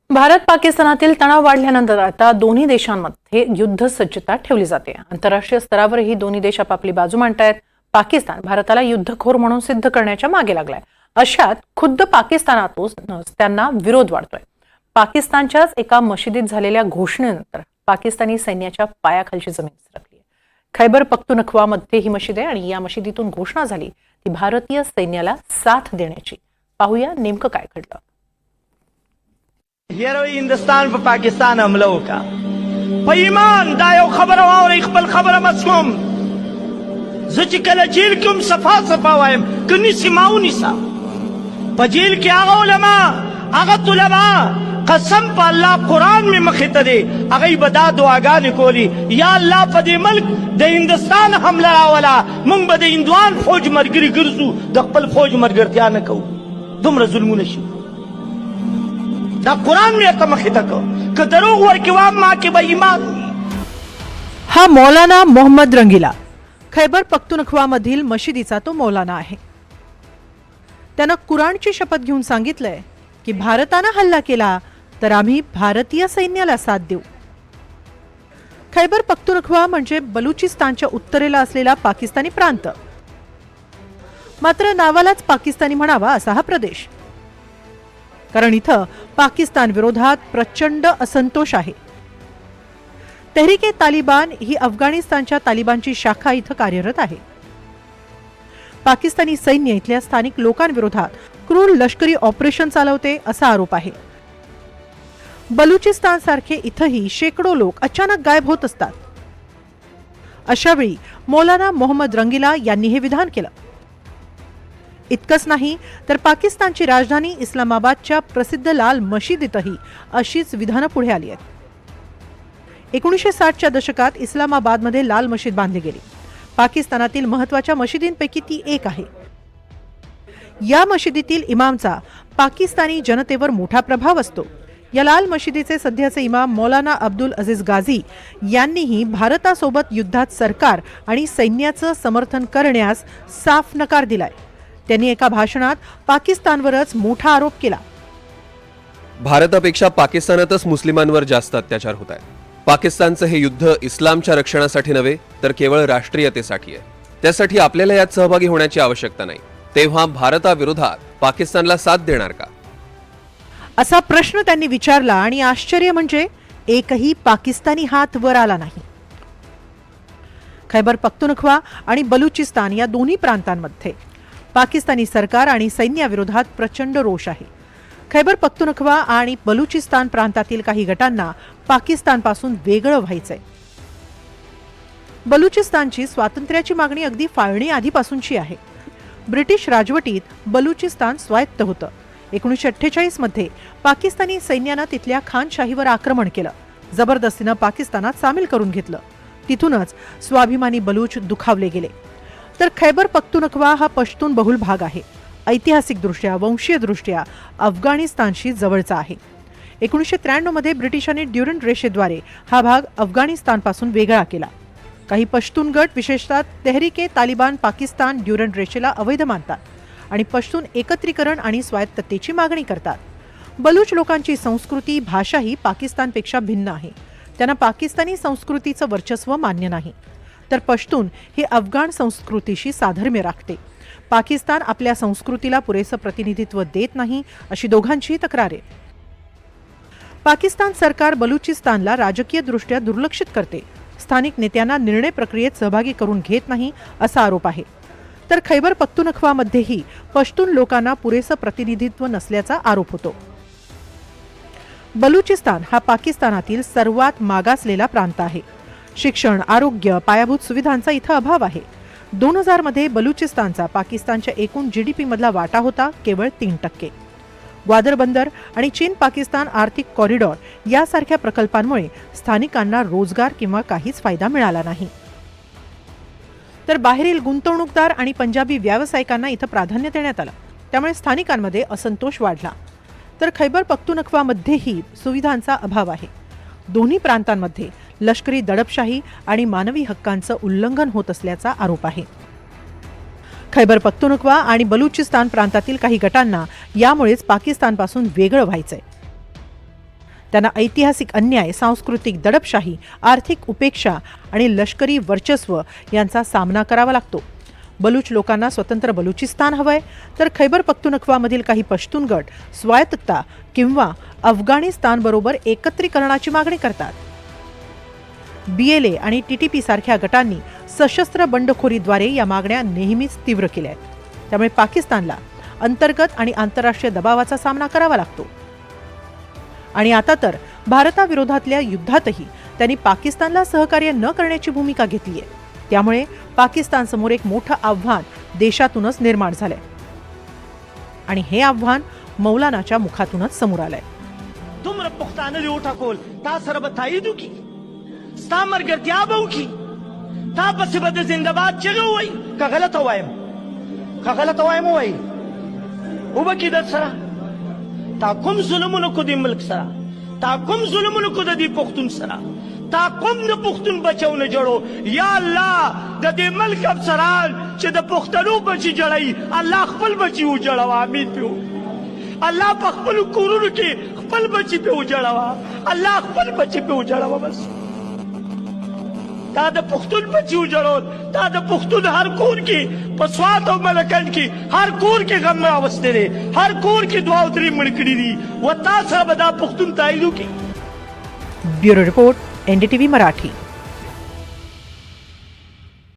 भारत पाकिस्तानातील तणाव वाढल्यानंतर आता दोन्ही देशांमध्ये युद्ध सज्जता ठेवली जाते। आंतरराष्ट्रीय स्तरावरही दोन्ही देश आपापली बाजू मांडतायत। पाकिस्तान भारताला युद्धखोर म्हणून सिद्ध करण्याच्या मागे लागलाय। अशात खुद्द पाकिस्तानातून त्यांना विरोध वाढतोय। पाकिस्तानच्याच एका मशिदीत झालेल्या घोषणेनंतर पाकिस्तानी सैन्याच्या पायाखालची जमीन सरकली आहे। खैबर पख्तूनख्वामध्ये ही मशीद आहे आणि या मशिदीतून घोषणा झाली ती भारतीय सैन्याला साथ देण्याची। पाहूया नेमकं काय घडलं। हिंदुस्तान पर पाकिस्तान हमला होगा पैमान दायो खबर और इकबल खबर मसमुम जुचिकल जेल कुम सफा सफा वायम कनी सिमाउ निसा पजेल के आगा उलमा आगा तुलमा कसम पर अल्लाह कुरान में मखित दे अगई बदा दुआगा निकोली या अल्लाह पदे मुल्क दे हिंदुस्तान हमला वाला मुंग बदे हिंदुआन फौज मरगिरी गिरजू दक्पल फौज मरगिरत्या न कहू तुम जुल्म नशी दा कुरान में तमखित को दरोग वर किवाम मां के बेईमान। हा मौलाना मोहम्मद रंगीला खैबर पख्तूनख्वामधील मशिदीचा तो मौलाना आहे। त्यानं कुराणची शपथ घेऊन सांगितलंय की भारतानं हल्ला केला तर आम्ही भारतीय सैन्याला साथ देऊ। खैबर पख्तूनख्वा म्हणजे बलुचिस्तानच्या उत्तरेला असलेला पाकिस्तानी प्रांत। मात्र नावालाच पाकिस्तानी म्हणावा असा हा प्रदेश, कारण इथं पाकिस्तान विरोधात प्रचंड असंतोष आहे। तहरीक-ए-तालिबान ही अफगाणिस्तानच्या तालिबानची शाखा इथं कार्यरत आहे। पाकिस्तानी सैन्य इथल्या स्थानिक लोकांविरोधात क्रूर लष्करी ऑपरेशन चालवते असा आरोप आहे। बलुचिस्तान सारखे इथंही शेकडो लोक अचानक गायब होत असतात। अशावेळी मौलाना मोहम्मद रंगीला यांनी हे विधान केलं। इतकंच नाही तर पाकिस्तानची राजधानी इस्लामाबादच्या प्रसिद्ध लाल मशिदीतही अशीच विधानं पुढे आली आहेत। 1960च्या दशकात इस्लामाबादमध्ये लाल मशीद बांधली गेली। पाकिस्तानातील महत्त्वाच्या मशिदींपैकी ती एक आहे। या मशिदीतील इमामचा पाकिस्तानी जनतेवर मोठा प्रभाव असतो। या लाल मशिदीचे सध्याचे इमाम मौलाना अब्दुल अजीज गाझी यांनीही भारतासोबत युद्धात सरकार आणि सैन्याचं समर्थन करण्यास साफ नकार दिलाय। त्यांनी एका भाषणात पाकिस्तानवरच मोठा आरोप केला। भारतापेक्षा पाकिस्तानातच मुस्लिमांवर जास्त अत्याचार होत आहेत। पाकिस्तानचं हे युद्ध इस्लामच्या रक्षणासाठी नव्हे तर केवळ राष्ट्रीयतेसाठी आहे। त्यासाठी आपल्याला यात सहभागी होण्याची आवश्यकता नाही। तेव्हा भारताविरोधात पाकिस्तानला साथ देणार का, असा प्रश्न त्यांनी विचारला आणि आश्चर्य म्हणजे एकही पाकिस्तानी हात वर आला नाही। खैबर पख्तूनख्वा आणि बलुचिस्तान या दोन्ही प्रांतांमध्ये पाकिस्तानी सरकार आणि सैन्याविरोधात प्रचंड रोष आहे। खैबर पख्तूनख्वा आणि बलुचिस्तान प्रांतातील काही गटांना पाकिस्तानपासून वेगळं व्हायचंय। बलुचिस्तानची स्वातंत्र्याची मागणी अगदी फाळणी आधीपासूनची आहे। ब्रिटिश राजवटीत बलुचिस्तान स्वायत्त होतं। 1948 मध्ये पाकिस्तानी सैन्यानं तिथल्या खानशाहीवर आक्रमण केलं, जबरदस्तीनं पाकिस्तानात सामील करून घेतलं। तिथूनच स्वाभिमानी बलूच दुखावले गेले। तर खैबर पख्तूनख्वा हा पश्तून बहुल भाग आहे। ऐतिहासिकदृष्ट्या वंशीयदृष्ट्या अफगाणिस्तानशी जवळचा आहे। 1993 मध्ये ब्रिटिशांनी ड्युरंट रेषेद्वारे हा भाग अफगाणिस्तानपासून वेगळा केला। काही पश्तून गट विशेषतः तहरीक-ए-तालिबान पाकिस्तान ड्युरंट रेषेला अवैध मानतात आणि पश्तून एकत्रीकरण आणि स्वायत्ततेची मागणी करतात। बलूच लोकांची संस्कृती भाषाही पाकिस्तानपेक्षा भिन्न आहे। त्यांना पाकिस्तानी संस्कृतीचं वर्चस्व मान्य नाही, तर पश्तून ही अफगाण संस्कृतीशी साधर्म्य राखते। पाकिस्तान आपल्या संस्कृतीला पुरेसं प्रतिनिधित्व देत नाही अशी दोघांचीही तक्रार आहे। पाकिस्तान सरकार बलुचिस्तानला राजकीयदृष्ट्या दुर्लक्षित करते, स्थानिक नेत्यांना निर्णय प्रक्रियेत सहभागी करून घेत नाही असा आरोप आहे। तर खैबर पख्तूनख्वामध्येही पश्तून लोकांना पुरेसं प्रतिनिधित्व नसल्याचा आरोप होतो। बलुचिस्तान हा पाकिस्तानातील सर्वात मागासलेला प्रांत आहे। शिक्षण, आरोग्य, पायाभूत सुविधांचा इथं अभाव आहे। 2000 मध्ये बलुचिस्तानचा पाकिस्तानच्या एकूण जीडीपी मधला वाटा होता केवळ 3%। ग्वादर बंदर आणि चीन पाकिस्तान आर्थिक कॉरिडॉर यासारख्या प्रकल्पांमुळे स्थानिकांना रोजगार किंवा काहीच फायदा मिळाला नाही। तर बाहेरील गुंतवणूकदार आणि पंजाबी व्यावसायिकांना इथं प्राधान्य देण्यात आलं, त्यामुळे स्थानिकांमध्ये असंतोष वाढला। तर खैबर पख्तूनख्वामध्येही सुविधांचा अभाव आहे। दोन्ही प्रांतांमध्ये लष्करी दडपशाही आणि मानवी हक्कांचं उल्लंघन होत असल्याचा आरोप आहे। खैबर पख्तूनख्वा आणि बलुचिस्तान प्रांतातील काही गटांना यामुळेच पाकिस्तानपासून वेगळं व्हायचंय। त्यांना ऐतिहासिक अन्याय, सांस्कृतिक दडपशाही, आर्थिक उपेक्षा आणि लष्करी वर्चस्व यांचा सामना करावा लागतो. बलूच लोकांना स्वतंत्र बलुचिस्तान हवंय, तर खैबर पख्तूनख्वामधील काही पश्तून गट स्वायत्तता किंवा अफगाणिस्तानबरोबर एकत्रीकरणाची मागणी करतात. BLA आणि TTP सारख्या गटांनी सशस्त्र बंडखोरीद्वारे या मागण्या नेहमीच तीव्र केल्या आहेत. त्यामुळे पाकिस्तानला अंतर्गत आणि आंतरराष्ट्रीय दबावाचा सामना करावा लागतो. आणि आता तर भारताविरोधातल्या युद्धातही त्यांनी पाकिस्तानला सहकार्य न करण्याची भूमिका घेतली आहे. त्यामुळे पाकिस्तानसमोर एक मोठं आव्हान देशातूनच निर्माण झालंय आणि हे आव्हान मौलानाच्या मुखातूनच समोर आलंय. तुम पुख्तान उठा कोल ता सर बताई दू की ता मरगर क्या बहू की ता बस बद जिंदाबाद जगह हुई का गलत हवाएम हुई उब की दत सरा ता कुम जुल्म को दी मुल्क सरा ता कुम जुल्म को दी पुख्तून सरा ता कुम न पुख्तून बचाव न जड़ो या अल्लाह द दे मुल्क अफसरान च द पुख्तनू बची जड़ाई अल्लाह खपल बची उजड़वा आमीन पे अल्लाह पखपल कुरुन के खपल बची पे उजड़वा अल्लाह खपल बची पे उजड़वा बस ता द पुख्तून बची उजड़ो ता द पुख्तून हर कोर की पसवात और मलकन की हर कोर के गम में अवस्थे रे हर कोर की दुआ उतरी मणकड़ी दी व ता सा बदा पुख्तून ताइलू की. Bureau report, NDTV Marathi.